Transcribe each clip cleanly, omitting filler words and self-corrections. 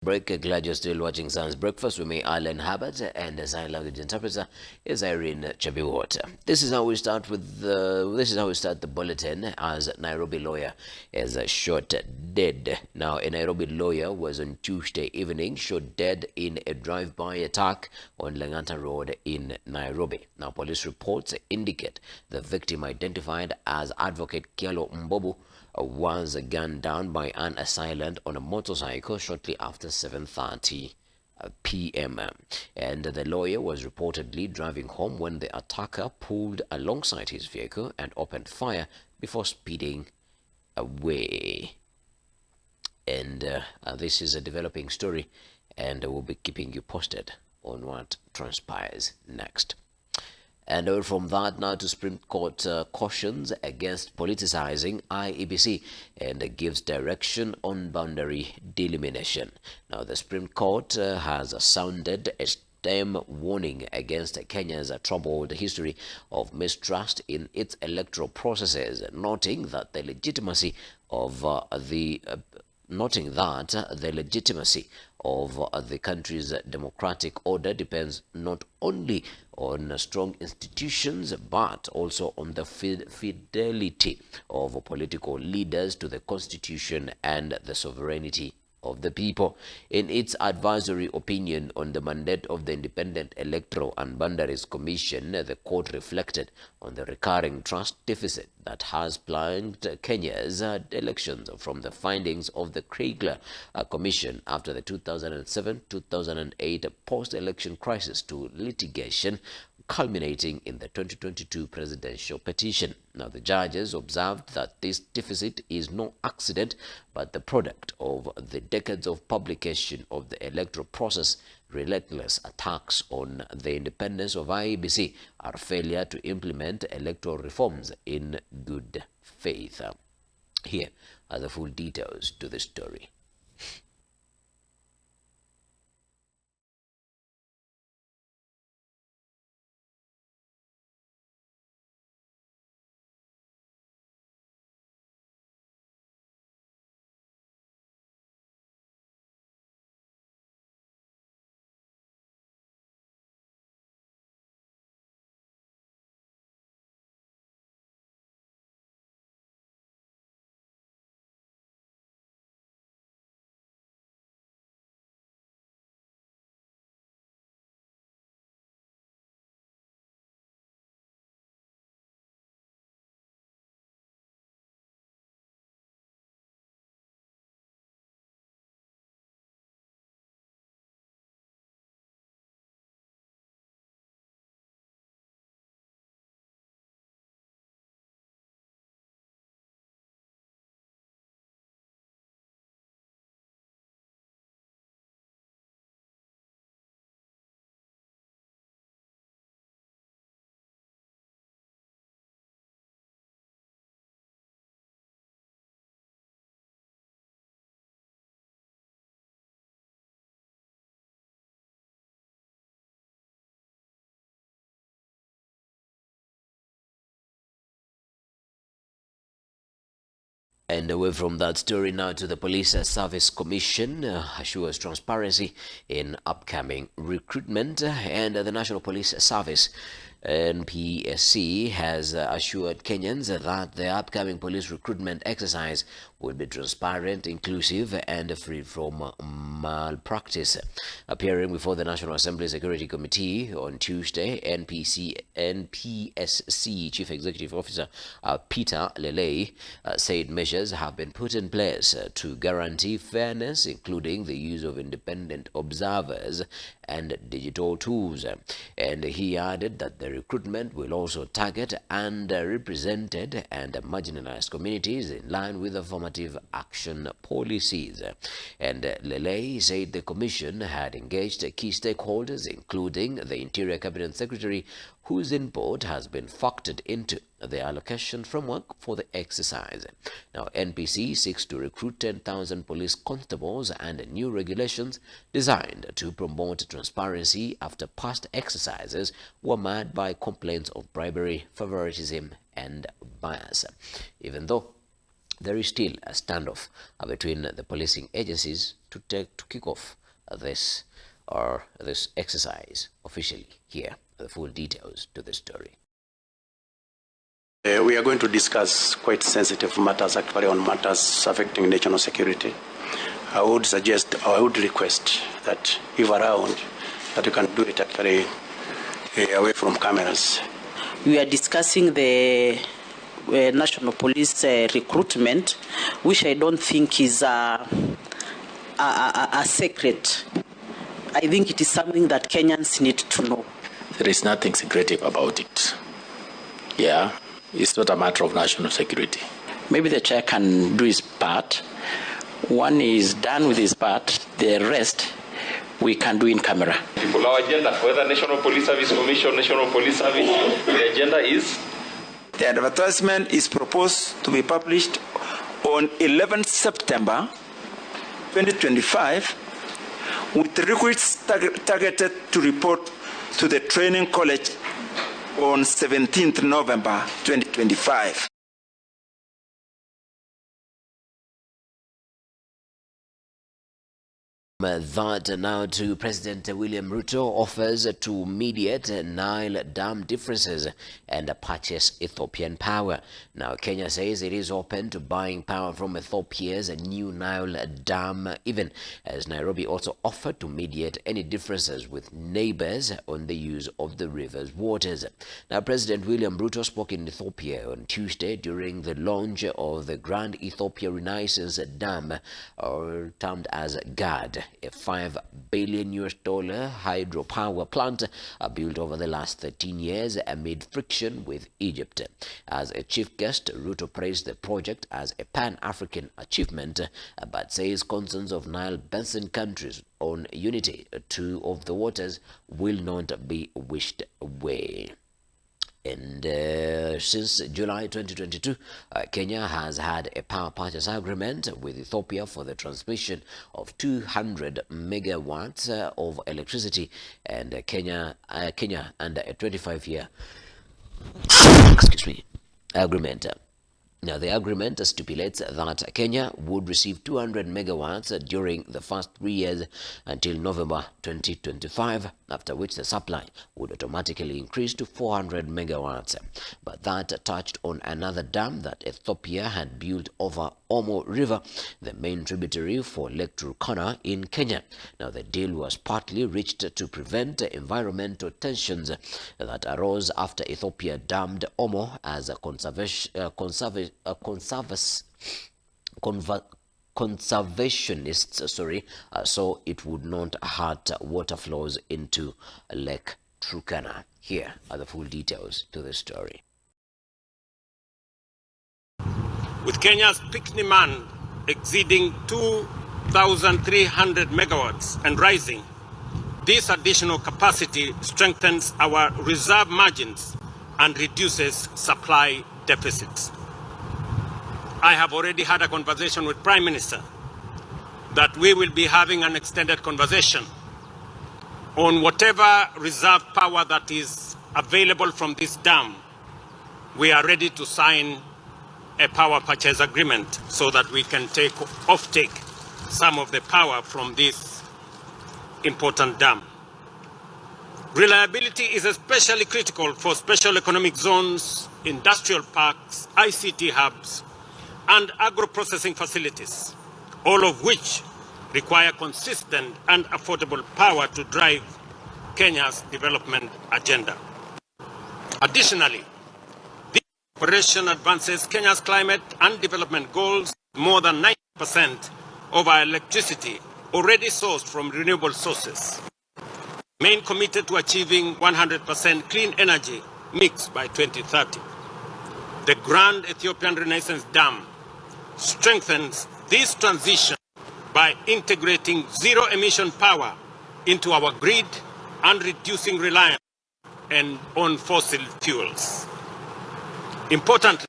Break. Glad you're still watching Science Breakfast with me, Alan Habert, and the sign language interpreter is Irene Chabiwata. This is how we start the bulletin as Nairobi lawyer is shot dead. Now, a Nairobi lawyer was on Tuesday evening shot dead in a drive-by attack on Langata Road in Nairobi. Now, police reports indicate the victim, identified as Advocate Kyalo Mbobu, was gunned down by an assailant on a motorcycle shortly after 7:30 p.m. And the lawyer was reportedly driving home when the attacker pulled alongside his vehicle and opened fire before speeding away. And this is a developing story, and we'll be keeping you posted on what transpires next. And from that now to Supreme Court cautions against politicizing IEBC and gives direction on boundary delimitation. Now the Supreme Court has sounded a stern warning against Kenya's troubled history of mistrust in its electoral processes, noting that the legitimacy of the country's democratic order depends not only on strong institutions but also on the fidelity of political leaders to the constitution and the sovereignty of the people. In its advisory opinion on the mandate of the Independent Electoral and Boundaries Commission, the court reflected on the recurring trust deficit that has plagued Kenya's elections from the findings of the Kriegler Commission after the 2007-2008 post-election crisis to litigation culminating in the 2022 presidential petition. Now, the judges observed that this deficit is no accident, but the product of the decades of publication of the electoral process, relentless attacks on the independence of IEBC, our failure to implement electoral reforms in good faith. Here are the full details to the story. And away from that story now to the Police Service Commission assures transparency in upcoming recruitment, and the National Police Service NPSC has assured Kenyans that the upcoming police recruitment exercise will be transparent, inclusive, and free from malpractice. Appearing before the National Assembly Security Committee on Tuesday, NPSC Chief Executive Officer Peter Lelei said measures have been put in place to guarantee fairness, including the use of independent observers and digital tools. And he added that the recruitment will also target underrepresented and marginalized communities in line with affirmative action policies. And Lelei said the commission had engaged key stakeholders, including the Interior Cabinet Secretary, whose input has been factored into the allocation framework for the exercise. Now, NPC seeks to recruit 10,000 police constables and new regulations designed to promote transparency after past exercises were marred by complaints of bribery, favoritism, and bias. Even though there is still a standoff between the policing agencies to kick off this exercise officially. Here are the full details to the story. We are going to discuss quite sensitive matters, actually, on matters affecting national security. I would request that if around, that you can do it actually away from cameras. We are discussing the national police recruitment, which I don't think is a secret. I think it is something that Kenyans need to know. There is nothing secretive about it. Yeah, it's not a matter of national security. Maybe the chair can do his part. One is done with his part, the rest we can do in camera. Our agenda, whether National Police Service Commission, National Police Service, the agenda is... The advertisement is proposed to be published on 11th September 2025 with recruits targeted to report to the training college on 17th November 2025. That now to President William Ruto offers to mediate Nile Dam differences and purchase Ethiopian power. Now Kenya says it is open to buying power from Ethiopia's new Nile Dam, even as Nairobi also offered to mediate any differences with neighbors on the use of the river's waters. Now President William Ruto spoke in Ethiopia on Tuesday during the launch of the Grand Ethiopia Renaissance Dam, or termed as GAD, a $5 billion hydropower plant built over the last 13 years amid friction with Egypt. As a chief guest, Ruto praised the project as a pan-African achievement, but says concerns of Nile Basin countries on unity of the waters will not be wished away. And since July 2022, Kenya has had a power purchase agreement with Ethiopia for the transmission of 200 megawatts of electricity, and Kenya under a 25-year agreement. Now, the agreement stipulates that Kenya would receive 200 megawatts during the first 3 years until November 2025, after which the supply would automatically increase to 400 megawatts. But that touched on another dam that Ethiopia had built over Omo River, the main tributary for Lake Turkana in Kenya. Now, the deal was partly reached to prevent environmental tensions that arose after Ethiopia dammed Omo as a conservationists, so it would not hurt water flows into Lake Turkana. Here are the full details to the story. With Kenya's peak demand exceeding 2,300 megawatts and rising, this additional capacity strengthens our reserve margins and reduces supply deficits. I have already had a conversation with Prime Minister that we will be having an extended conversation on whatever reserve power that is available from this dam. We are ready to sign a power purchase agreement so that we can take some of the power from this important dam. Reliability is especially critical for special economic zones, industrial parks, ICT hubs, and agro-processing facilities, all of which require consistent and affordable power to drive Kenya's development agenda. Additionally, this operation advances Kenya's climate and development goals. More than 90% of our electricity already sourced from renewable sources. Remain committed to achieving 100% clean energy mix by 2030. The Grand Ethiopian Renaissance Dam strengthens this transition by integrating zero-emission power into our grid and reducing reliance on fossil fuels. Importantly,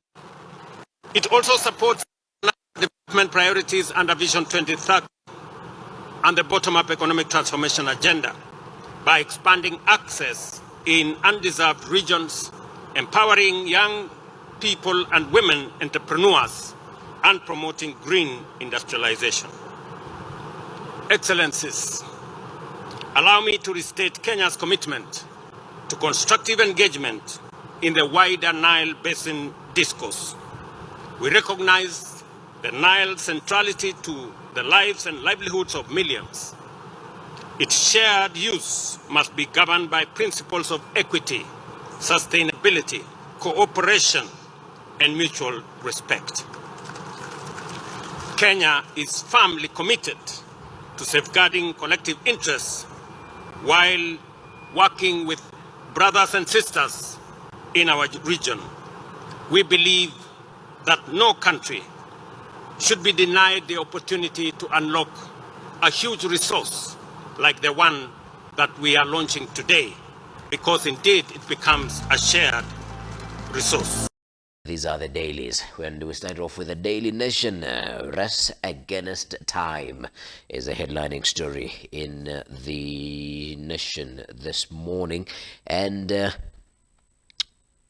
it also supports development priorities under Vision 2030 and the bottom-up economic transformation agenda by expanding access in undeserved regions, empowering young people and women entrepreneurs, and promoting green industrialization. Excellencies, allow me to restate Kenya's commitment to constructive engagement in the wider Nile Basin discourse. We recognize the Nile's centrality to the lives and livelihoods of millions. Its shared use must be governed by principles of equity, sustainability, cooperation, and mutual respect. Kenya is firmly committed to safeguarding collective interests while working with brothers and sisters in our region. We believe that no country should be denied the opportunity to unlock a huge resource like the one that we are launching today, because indeed it becomes a shared resource. These are the dailies. When we start off with the Daily Nation, Race Against Time is a headlining story in the Nation this morning, and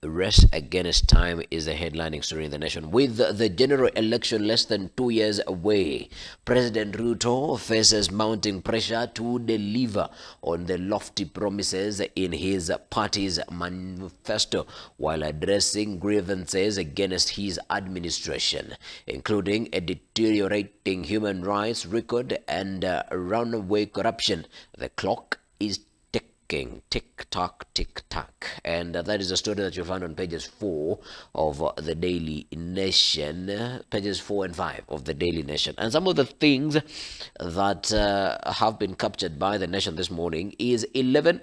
Race Against Time is the headlining story in the Nation. With the general election less than 2 years away, President Ruto faces mounting pressure to deliver on the lofty promises in his party's manifesto while addressing grievances against his administration, including a deteriorating human rights record and runaway corruption. The clock is tick tock, and that is a story that you'll find on pages 4 of the Daily Nation, pages 4 and 5 of the Daily Nation. And some of the things that have been captured by the Nation this morning is 11.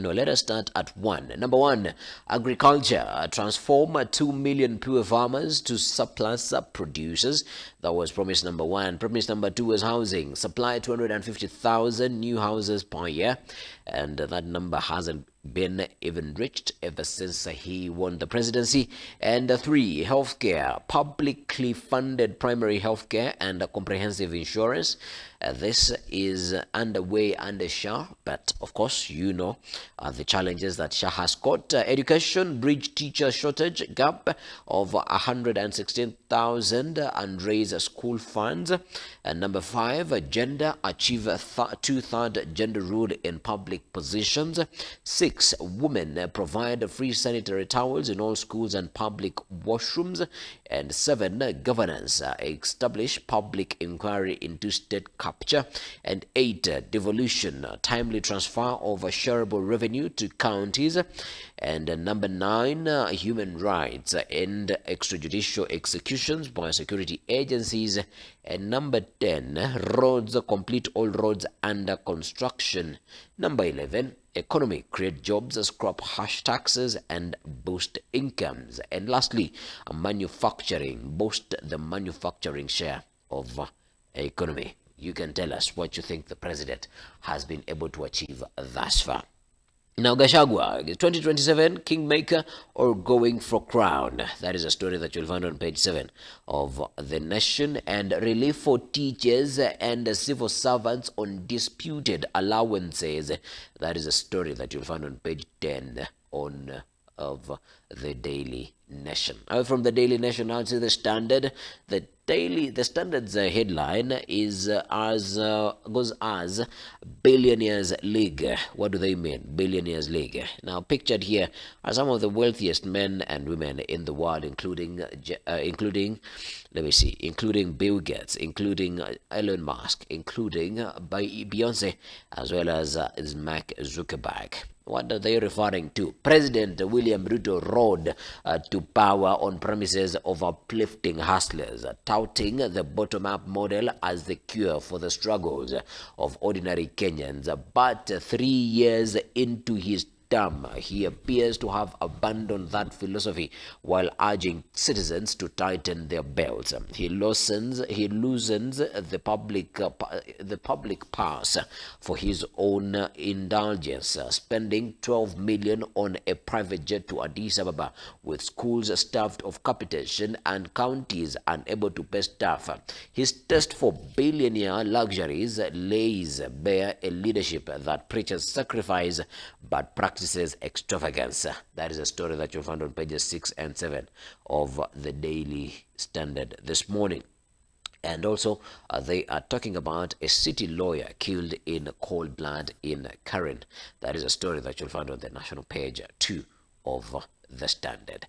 No, let us start at 1. Number 1, agriculture. Transform 2 million poor farmers to surplus producers. That was promise number 1. Promise number 2 was housing. Supply 250,000 new houses per year. And that number hasn't been even reached ever since he won the presidency. And 3, healthcare. Publicly funded primary healthcare and comprehensive insurance. This is underway under Shah, but of course, you know the challenges that Shah has got. Education, bridge teacher shortage gap of 116,000 and raise school funds. And number 5, gender, achieve 2/3 gender rule in public positions. 6, women provide free sanitary towels in all schools and public washrooms. And 7, governance, establish public inquiry into state capture. And 8, devolution, timely transfer of shareable revenue to counties. And number 9, human rights, end extrajudicial executions by security agencies. And number 10, roads, complete all roads under construction. Number 11, economy, create jobs, scrap harsh taxes and boost incomes. And lastly, manufacturing, boost the manufacturing share of economy. You can tell us what you think the president has been able to achieve thus far. Now, Gachagua, 2027 kingmaker or going for crown? That is a story that you'll find on page 7 of the Nation. And relief for teachers and civil servants on disputed allowances. That is a story that you'll find on page 10 of the Daily Nation. From the Daily Nation now to the Standard. The Standard's headline is goes as Billionaires League. What do they mean? Billionaires League. Now, pictured here are some of the wealthiest men and women in the world, including Bill Gates, including Elon Musk, including Beyonce, as well as Mark Zuckerberg. What are they referring to? President William Ruto rode to power on promises of uplifting hustlers, touting the bottom-up model as the cure for the struggles of ordinary Kenyans. But 3 years into his term, he appears to have abandoned that philosophy while urging citizens to tighten their belts. He loosens the public purse for his own indulgence, spending 12 million on a private jet to Addis Ababa, with schools starved of capitation and counties unable to pay staff. His taste for billionaire luxuries lays bare a leadership that preaches sacrifice but practices practices extravagance. That is a story that you'll find on pages 6 and 7 of the Daily Standard this morning. And also, they are talking about a city lawyer killed in cold blood in Karen. That is a story that you'll find on the national page 2 of the Standard.